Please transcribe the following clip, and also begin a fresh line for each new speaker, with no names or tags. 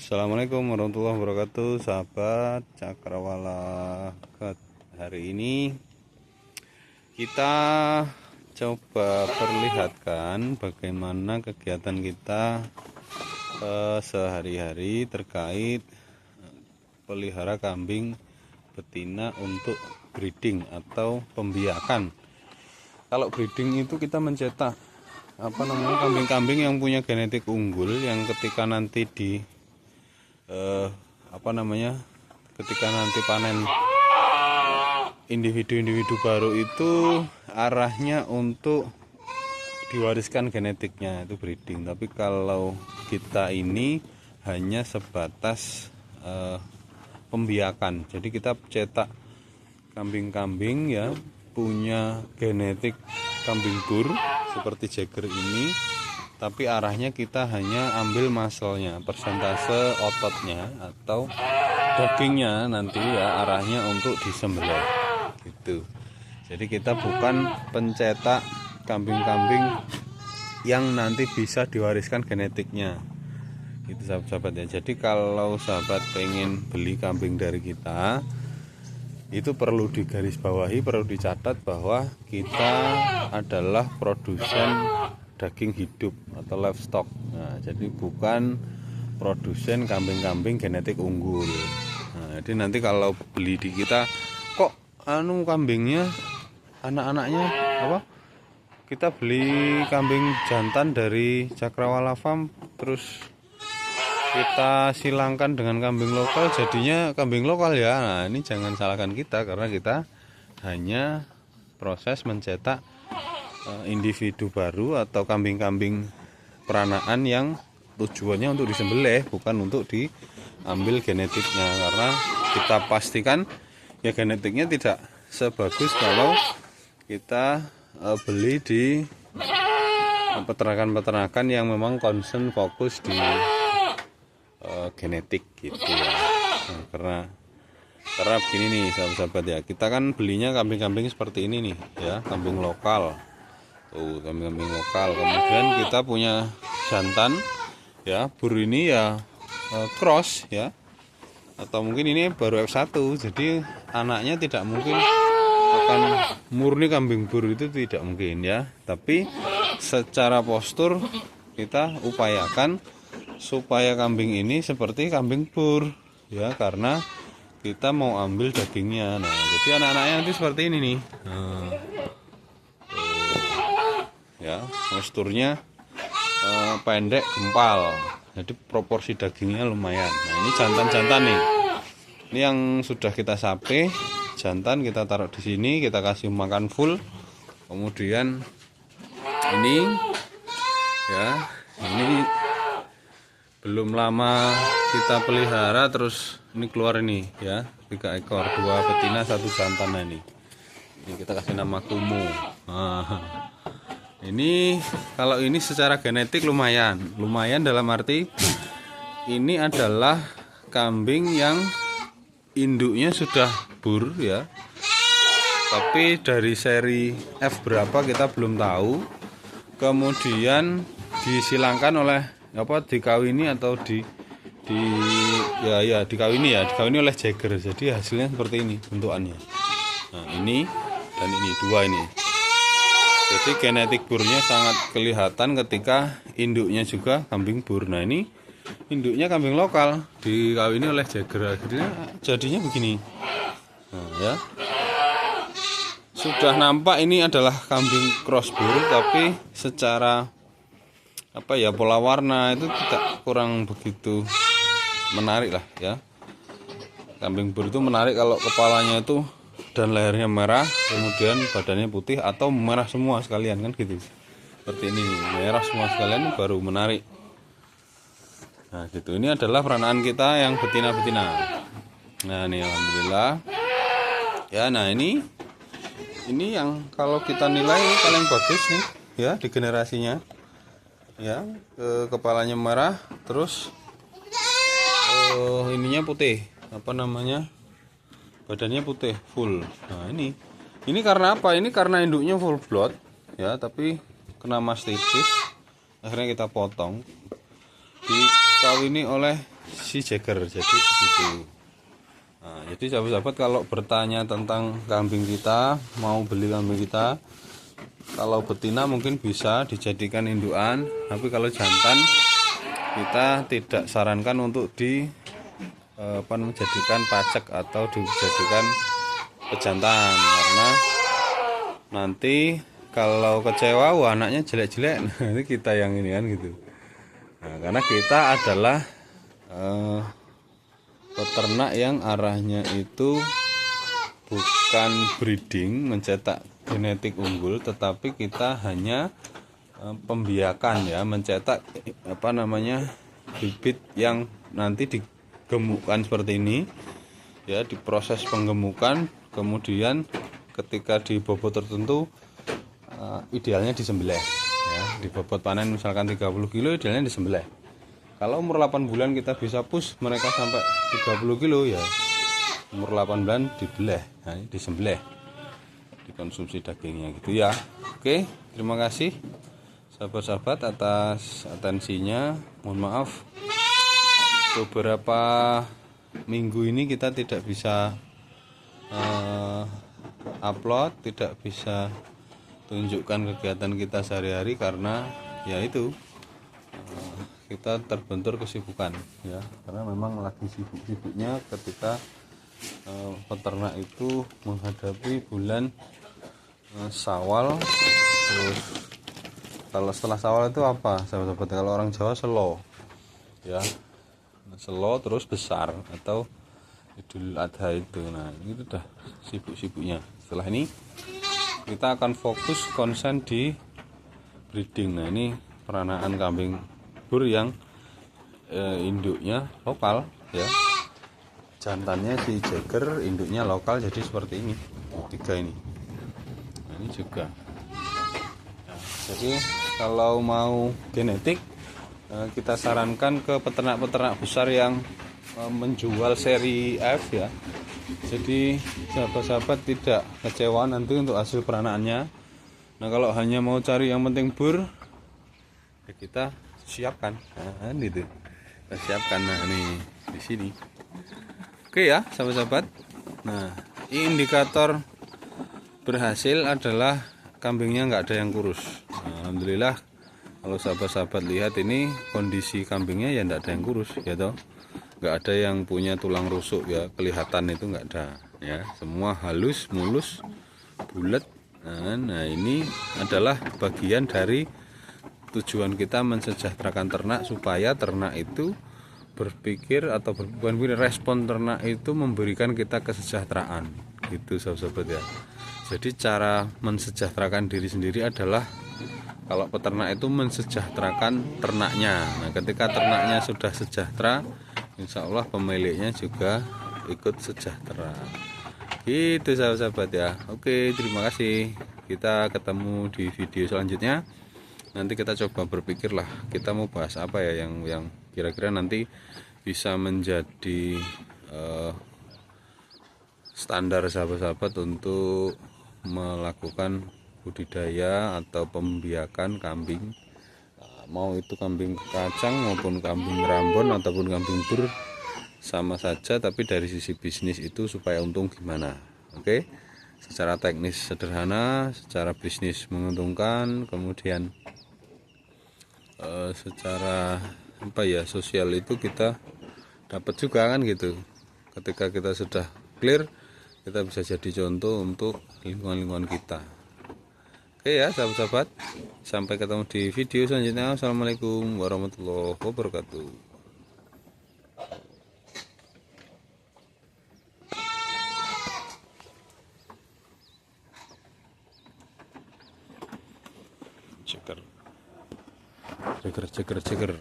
Assalamualaikum warahmatullahi wabarakatuh, sahabat Cakrawala. Hari ini kita coba perlihatkan bagaimana kegiatan kita sehari-hari terkait pelihara kambing betina untuk breeding atau pembiakan. Kalau breeding itu kita mencetak kambing-kambing yang punya genetik unggul, yang ketika nanti ketika nanti panen individu-individu baru itu arahnya untuk diwariskan genetiknya, itu breeding. Tapi kalau kita ini hanya sebatas pembiakan. Jadi kita cetak kambing-kambing ya punya genetik kambing bur seperti Jagger ini, tapi arahnya kita hanya ambil muscle-nya, persentase ototnya atau dagingnya nanti ya arahnya untuk disembelih gitu. Jadi kita bukan pencetak kambing-kambing yang nanti bisa diwariskan genetiknya gitu, sahabat-sahabat ya. Jadi kalau sahabat pengen beli kambing dari kita, itu perlu digarisbawahi, perlu dicatat bahwa kita adalah produsen daging hidup atau livestock. Nah, jadi bukan produsen kambing-kambing genetik unggul. Nah, jadi nanti kalau beli di kita, kok kambingnya anak-anaknya kita beli kambing jantan dari Cakrawala Farm terus kita silangkan dengan kambing lokal, jadinya kambing lokal ya. Nah, ini jangan salahkan kita, karena kita hanya proses mencetak individu baru atau kambing-kambing peranaan yang tujuannya untuk disembelih, bukan untuk diambil genetiknya. Karena kita pastikan ya genetiknya tidak sebagus kalau kita beli di peternakan-peternakan yang memang concern fokus di genetik gitu ya. Nah, karena begini nih sahabat-sahabat ya, kita kan belinya kambing-kambing seperti ini nih ya, kambing lokal. Tuh, kambing-kambing lokal. Kemudian kita punya jantan ya, bur ini ya cross ya, atau mungkin ini baru F1, jadi anaknya tidak mungkin akan murni kambing bur, itu tidak mungkin ya. Tapi secara postur kita upayakan supaya kambing ini seperti kambing bur ya, karena kita mau ambil dagingnya. Nah, jadi anak-anaknya nanti seperti ini nih. Nah, ya, posturnya pendek, gempal. Jadi proporsi dagingnya lumayan. Nah, ini jantan-jantan nih. Ini yang sudah kita sape, jantan kita taruh di sini, kita kasih makan full. Kemudian ini ya, ini belum lama kita pelihara, terus ini keluar ini ya, 3 ekor, 2 betina 1 jantan. Ini kita kasih nama Kumu. Ini kalau ini secara genetik lumayan dalam arti ini adalah kambing yang induknya sudah bur ya, tapi dari seri F berapa kita belum tahu. Kemudian disilangkan oleh dikawini atau dikawini oleh Jagger. Jadi hasilnya seperti ini bentukannya. Nah, ini dan ini dua ini. Jadi genetik burnya sangat kelihatan ketika induknya juga kambing bur. Nah, ini induknya kambing lokal dikawini oleh Jagger. Jadinya begini. Nah, ya. Sudah nampak ini adalah kambing cross bur, tapi secara pola warna itu kurang begitu menarik lah ya. Kambing bur itu menarik kalau kepalanya itu dan lehernya merah, kemudian badannya putih atau merah semua sekalian kan gitu. Seperti ini merah semua sekalian baru menarik. Nah gitu, ini adalah peranaan kita yang betina-betina. Nah ini alhamdulillah ya. Nah ini yang kalau kita nilai paling bagus nih ya di generasinya ya, kepalanya merah, terus ininya putih, badannya putih full. Nah ini karena apa? Ini karena induknya full blood ya, tapi kena mastitis, akhirnya kita potong, dikawini oleh si Jagger. Jadi begitu. Nah, jadi sahabat-sahabat kalau bertanya tentang kambing kita, mau beli kambing kita, kalau betina mungkin bisa dijadikan indukan, tapi kalau jantan kita tidak sarankan untuk dijadikan pacek atau dijadikan pejantan, karena nanti kalau kecewa, wah anaknya jelek-jelek, nanti kita yang ini kan gitu. Nah, karena kita adalah peternak yang arahnya itu bukan breeding, mencetak genetik unggul, tetapi kita hanya pembiakan ya, mencetak bibit yang nanti digemukkan seperti ini ya, diproses penggemukan, kemudian ketika di bobot tertentu idealnya disembelih ya, di bobot panen misalkan 30 kilo idealnya disembelih. Kalau umur 8 bulan kita bisa push mereka sampai 30 kilo ya, umur 8 bulan dibelah, nah, disembelih, dikonsumsi dagingnya gitu ya. Oke, terima kasih sahabat-sahabat atas atensinya. Mohon maaf beberapa minggu ini kita tidak bisa upload, tidak bisa tunjukkan kegiatan kita sehari-hari karena ya itu kita terbentur kesibukan ya, karena memang lagi sibuk-sibuknya ketika peternak itu menghadapi bulan Syawal. Terus kalau setelah Syawal itu apa sahabat-sahabat, kalau orang Jawa Selo ya, Selo terus besar atau Idul Adha itu. Nah ini udah sibuk-sibuknya. Setelah ini kita akan fokus konsen di breeding. Nah ini peranaan kambing bur yang induknya lokal ya, jantannya si Jagger, induknya lokal, jadi seperti ini tiga ini. Nah, ini juga nah, jadi kalau mau genetik kita sarankan ke peternak-peternak besar yang menjual seri F ya, jadi sahabat-sahabat tidak kecewa nanti untuk hasil peranaannya. Nah kalau hanya mau cari yang penting bur ya kita siapkan, nah gitu kita siapkan. Nah ini di sini. Oke ya sahabat-sahabat, nah indikator berhasil adalah kambingnya nggak ada yang kurus. Nah, alhamdulillah kalau sahabat-sahabat lihat ini kondisi kambingnya ya nggak ada yang kurus ya toh, nggak ada yang punya tulang rusuk ya, kelihatan itu nggak ada ya, semua halus, mulus, bulat. Nah ini adalah bagian dari tujuan kita mensejahterakan ternak, supaya ternak itu berpikir atau bukan respon ternak itu memberikan kita kesejahteraan gitu sahabat-sahabat ya. Jadi cara mensejahterakan diri sendiri adalah kalau peternak itu mensejahterakan ternaknya. Nah ketika ternaknya sudah sejahtera, insya Allah pemiliknya juga ikut sejahtera gitu sahabat-sahabat ya. Oke, terima kasih, kita ketemu di video selanjutnya. Nanti kita coba berpikirlah kita mau bahas apa ya yang kira-kira nanti bisa menjadi standar sahabat-sahabat untuk melakukan budidaya atau pembiakan kambing, mau itu kambing kacang maupun kambing rambon ataupun kambing bur sama saja, tapi dari sisi bisnis itu supaya untung gimana. Oke, secara teknis sederhana, secara bisnis menguntungkan, kemudian secara sosial itu kita dapat juga kan gitu. Ketika kita sudah clear, kita bisa jadi contoh untuk lingkungan-lingkungan kita. Oke ya sahabat-sahabat, sampai ketemu di video selanjutnya. Assalamualaikum warahmatullahi wabarakatuh. Ceker.